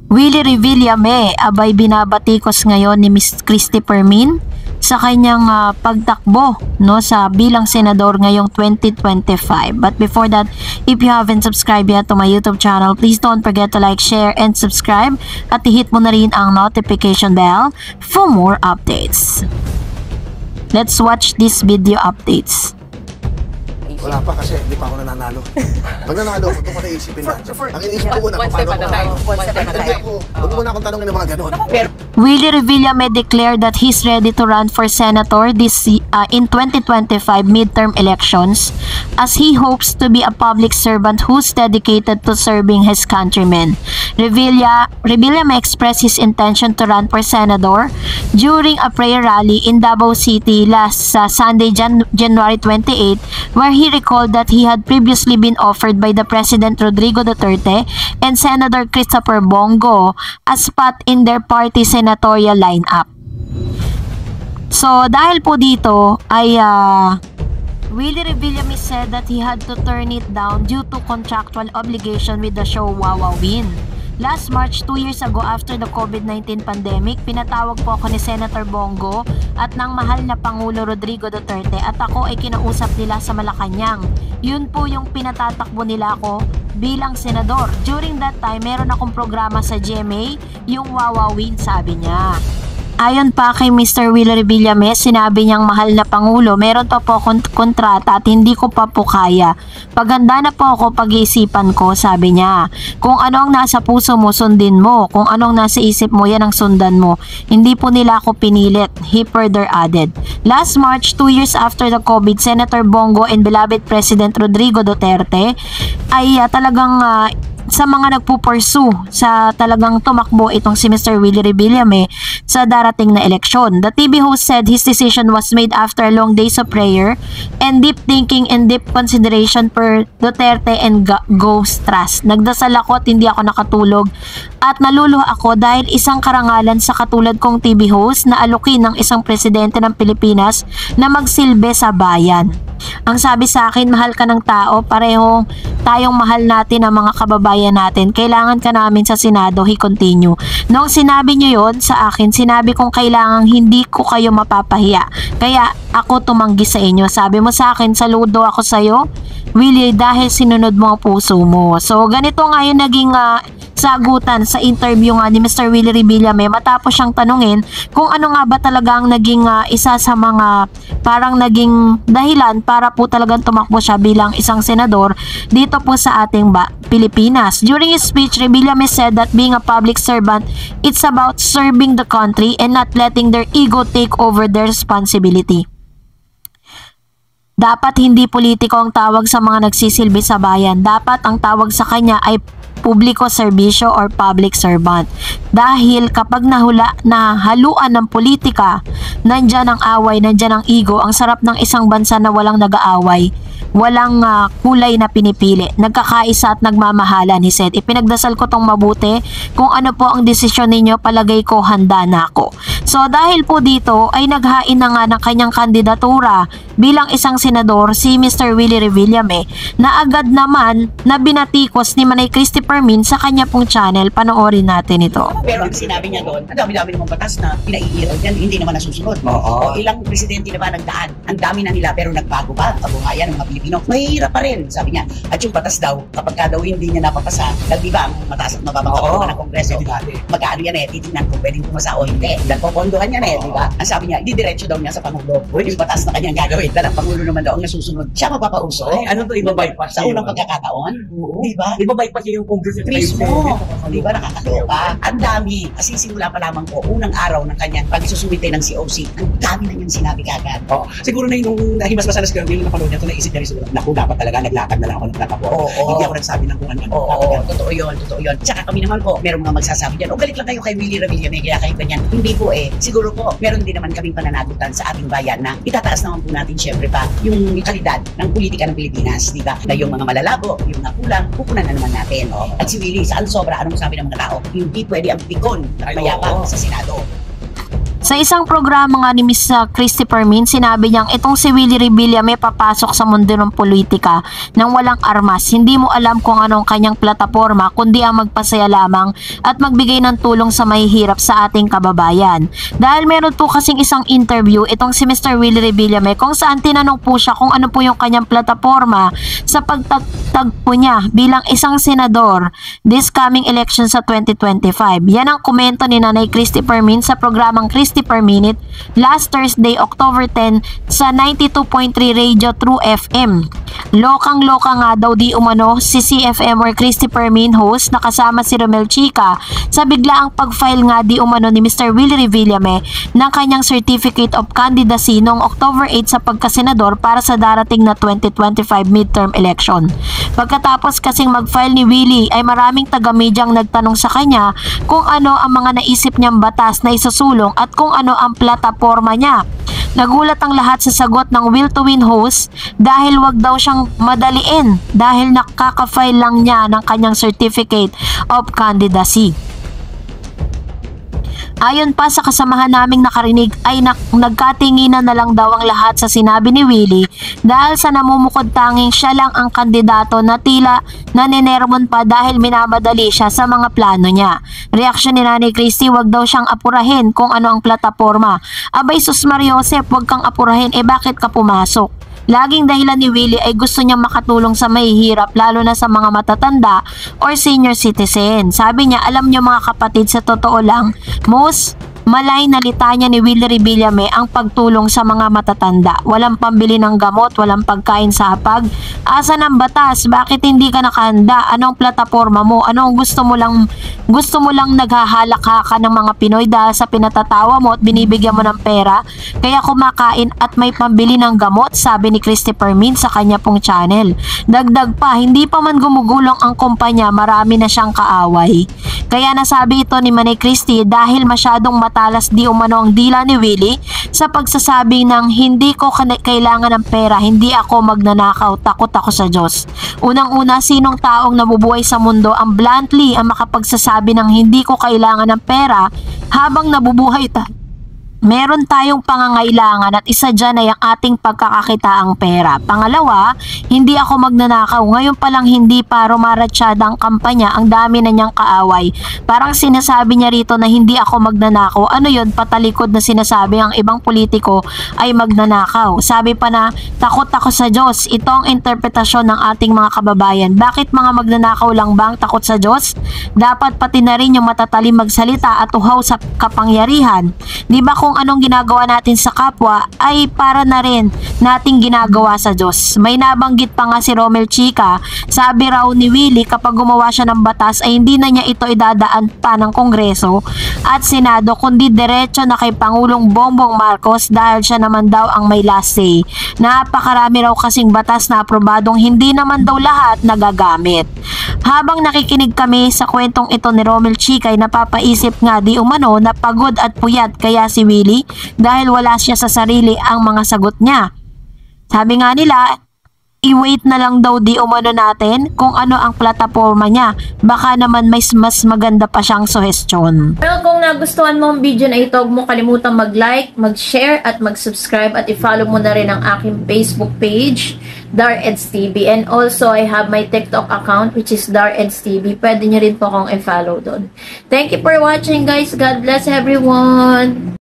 Willie Revillame abay binabatikos ngayon ni Miss Christy Permin sa kanyang pagtakbo no sa bilang senador ngayong 2025. But before that, if you haven't subscribed yet to my YouTube channel, please don't forget to like, share, and subscribe at i-hit mo na rin ang notification bell for more updates. Let's watch these video updates. Wala pa kasi hindi pa ako nananalo. Pag nanalo ako, ito ko naisipin na. Ang iniisip ko na kung paano ako. Huwag mo na akong tanongin ng mga ganon. Willie Revillame declared that he's ready to run for senator in 2025 midterm elections as he hopes to be a public servant who's dedicated to serving his countrymen. Revillame expressed his intention to run for senator during a prayer rally in Davao City last Sunday, January 28, where he recalled that he had previously been offered by the President Rodrigo Duterte and Senator Christopher Bongo a spot in their party senatorial lineup. So dahil po dito ay Willie Revillame said that he had to turn it down due to contractual obligation with the show Wawawin. Last March, 2 years ago after the COVID-19 pandemic, pinatawag po ako ni Senator Bongo at ng mahal na Pangulo Rodrigo Duterte at ako ay kinausap nila sa Malacanang. Yun po yung pinatatakbo nila ako bilang senador. During that time, meron akong programa sa GMA, yung Wawawin, sabi niya. Ayon pa kay Mr. Willie Revillame, sinabi niyang mahal na Pangulo, meron pa po akong kontrata at hindi ko pa po kaya. Paganda na po ako, pag-iisipan ko, sabi niya. Kung ano ang nasa puso mo, sundin mo. Kung anong nasa isip mo, yan ang sundan mo. Hindi po nila ako pinilit, he further added. Last March, 2 years after the COVID, Senator Bongo and beloved President Rodrigo Duterte ay talagang sa mga nagpupursue sa talagang tumakbo itong si Mr. Willie Revillame sa darating na eleksyon. The TV host said his decision was made after long days of prayer and deep thinking and deep consideration per Duterte and Go's trust. Nagdasal ako at hindi ako nakatulog at naluluha ako dahil isang karangalan sa katulad kong TV host na alukin ng isang presidente ng Pilipinas na magsilbi sa bayan. Ang sabi sa akin, mahal ka ng tao, pareho tayong mahal natin ang mga kababayan natin. Kailangan ka namin sa Senado, he continue. Noong sinabi niyo yon sa akin, sinabi kong kailangan hindi ko kayo mapapahiya. Kaya ako tumanggi sa inyo. Sabi mo sa akin, saludo ako sa iyo, Willie, dahil sinunod mo ang puso mo. So ganito nga yung naging sagutan sa interview nga ni Mr. Willie Revillame matapos siyang tanungin kung ano nga ba talaga ang naging isa sa mga parang naging dahilan para po talagang tumakbo siya bilang isang senador dito po sa ating Pilipinas. During his speech, Revillame said that being a public servant, it's about serving the country and not letting their ego take over their responsibility. Dapat hindi politiko ang tawag sa mga nagsisilbi sa bayan. Dapat ang tawag sa kanya ay publiko serbisyo or public servant. Dahil kapag nahaluan ng politika, nandyan ang away, nandyan ang ego. Ang sarap ng isang bansa na walang nag-aaway, walang kulay na pinipili, nagkakaisa at nagmamahalan, he said. Ipinagdasal ko tong mabuti. Kung ano po ang desisyon ninyo, palagay ko handa na ako. So dahil po dito ay naghain na nga ng kanyang kandidatura bilang isang senador si Mr. Willie Revillame na agad naman na binatikos ni Manay Christy Permin sa kanya pong channel. Panoorin natin ito. Pero ang sinabi niya doon, ang dami-dami namang batas na pinaiirog yan, hindi naman nasusunod. O ilang presidente na ba nagdaan? Ang dami na nila pero nagbago ba ang kabuhayan ng mga Pilipino? Mahihirap pa rin, sabi niya. At yung batas daw, kapag ka daw hindi niya napapasa, nagdiba ang mataas at mababang kabuhayan ng Kongreso. Magkano yan titignan kung pwedeng pumasa o hindi. Popondohan niya di ba? Ang sabi niya, didiretso daw niya sa Pangulo. Yung batas na kanyang gagawin. Dahil ang Pangulo naman daw ang nasusunod. Siya magpapauso. Ano to, iba-bypass sa unang pagkakataon? Di ba? Iba-bypass yung Congress. Mismo. Di ba nakakaloka? Ang dami. Kasi simula pa lamang po, unang araw ng kanyang pagsusumite ng COC, ang dami na niyang sinabi kagad. Siguro na yung nahimas-masa na siguro, yung napanood niya ito, naisip niya rin siguro, naku, dapat talaga naglatag na lang ako ng plataforma. Hindi ako nagsabi ng kung ano. Totoo yun. Tsaka kami naman po, merong mga magsasabi dyan, galit lang kayo kay Willie Revillame, kaya kayo ganyan. Hindi po siguro po, meron din naman kaming pananagutan sa ating bayan na itataas naman po natin syempre pa yung kalidad ng politika ng Pilipinas, di ba? Na yung mga malalabo, yung nakulang, pupunan na naman natin. At si Willie, saan sobra, anong sabi ng mga tao? Hindi pwede ang pikon na mayabang sa Senado. Sa isang programa nga ni Ms. Christy Permin, sinabi niyang itong si Willie Revilla may papasok sa mundo ng politika nang walang armas. Hindi mo alam kung anong kanyang plataforma kundi ang magpasaya lamang at magbigay ng tulong sa mahihirap sa ating kababayan. Dahil meron po kasing isang interview itong si Mr. Willie Revilla kung saan tinanong po siya kung ano po yung kanyang plataforma sa pagtagpo niya bilang isang senador this coming election sa 2025. Yan ang komento ni Nanay Christy Permin sa programang Christy Per Minute last Thursday, October 10 sa 92.3 Radio True FM. Lokang-loka nga daw di umano si CFM or Christy Permin host na kasama si Romel Chica sa biglaang pag-file nga di umano ni Mr. Willie Revillame ng kanyang Certificate of Candidacy noong October 8 sa pagkasenador para sa darating na 2025 midterm election. Pagkatapos kasing mag-file ni Willie ay maraming taga-medyang nagtanong sa kanya kung ano ang mga naisip niyang batas na isusulong at kung ano ang plataforma niya. Nagulat ang lahat sa sagot ng Will to Win host dahil wag daw siyang madaliin dahil nakaka-file lang niya ng kanyang Certificate of Candidacy. Ayon pa sa kasamahan naming nakarinig ay nagkatinginan na lang daw ang lahat sa sinabi ni Willie dahil sa namumukod tanging siya lang ang kandidato na tila naninermon pa dahil minamadali siya sa mga plano niya. Reaksyon ni Nanay Christy, wag daw siyang apurahin kung ano ang plataforma. Abay sus Mariosep, wag kang apurahin, bakit ka pumasok? Laging dahilan ni Willie ay gusto niyang makatulong sa mahihirap lalo na sa mga matatanda or senior citizen. Sabi niya, alam niyo mga kapatid, sa totoo lang, most malay na litanya ni Willie Revillame ang pagtulong sa mga matatanda. Walang pambili ng gamot, walang pagkain sa hapag. Asan ang batas? Bakit hindi ka nakahanda? Anong plataforma mo? Anong gusto mo lang naghahalak-haka ng mga Pinoy dahil sa pinatatawa mo at binibigyan mo ng pera? Kaya kumakain at may pambili ng gamot, sabi ni Christy Permin sa kanya pong channel. Dagdag pa, hindi pa man gumugulong ang kumpanya, marami na siyang kaaway. Kaya nasabi ito ni Manay Christy dahil masyadong matalas di umano ang dila ni Willie sa pagsasabi ng hindi ko kailangan ng pera, hindi ako magnanakaw, takot ako sa Diyos. Unang-una, sinong taong nabubuhay sa mundo ang bluntly ang makapagsasabi ng hindi ko kailangan ng pera habang nabubuhay tayo? Meron tayong pangangailangan at isa dyan ay ang ating pagkakakitaang pera. Pangalawa, hindi ako magnanakaw. Ngayon pa lang hindi pa rumaratsyada ang kampanya, ang dami na niyang kaaway. Parang sinasabi niya rito na hindi ako magnanakaw. Ano yun? Patalikod na sinasabi ang ibang politiko ay magnanakaw. Sabi pa na, takot ako sa Diyos. Ito ang interpretasyon ng ating mga kababayan. Bakit mga magnanakaw lang ba ang takot sa Diyos? Dapat pati na rin yung matatalim magsalita at uhaw sa kapangyarihan. Di ba kung anong ginagawa natin sa kapwa ay para na rin nating ginagawa sa Diyos. May nabanggit pa nga si Romel Chica, sabi raw ni Willie kapag gumawa siya ng batas ay hindi na niya ito idadaan pa ng Kongreso at Senado kundi diretso na kay Pangulong Bongbong Marcos dahil siya naman daw ang may last say. Napakarami raw kasing batas na aprobadong hindi naman daw lahat nagagamit. Habang nakikinig kami sa kwentong ito ni Romel Chica ay napapaisip nga di umano na pagod at puyat kaya si Willie dahil wala siya sa sarili ang mga sagot niya. Sabi nga nila, i-wait na lang daw di umano natin kung ano ang plataforma niya. Baka naman may mas maganda pa siyang suhestyon. Well, kung nagustuhan mo ang video na ito, huwag mo kalimutang mag-like, mag-share at mag-subscribe at i-follow mo na rin ang aking Facebook page, Dareds TV. And also, I have my TikTok account which is Dareds TV. Pwede nyo rin po akong i-follow doon. Thank you for watching guys. God bless everyone.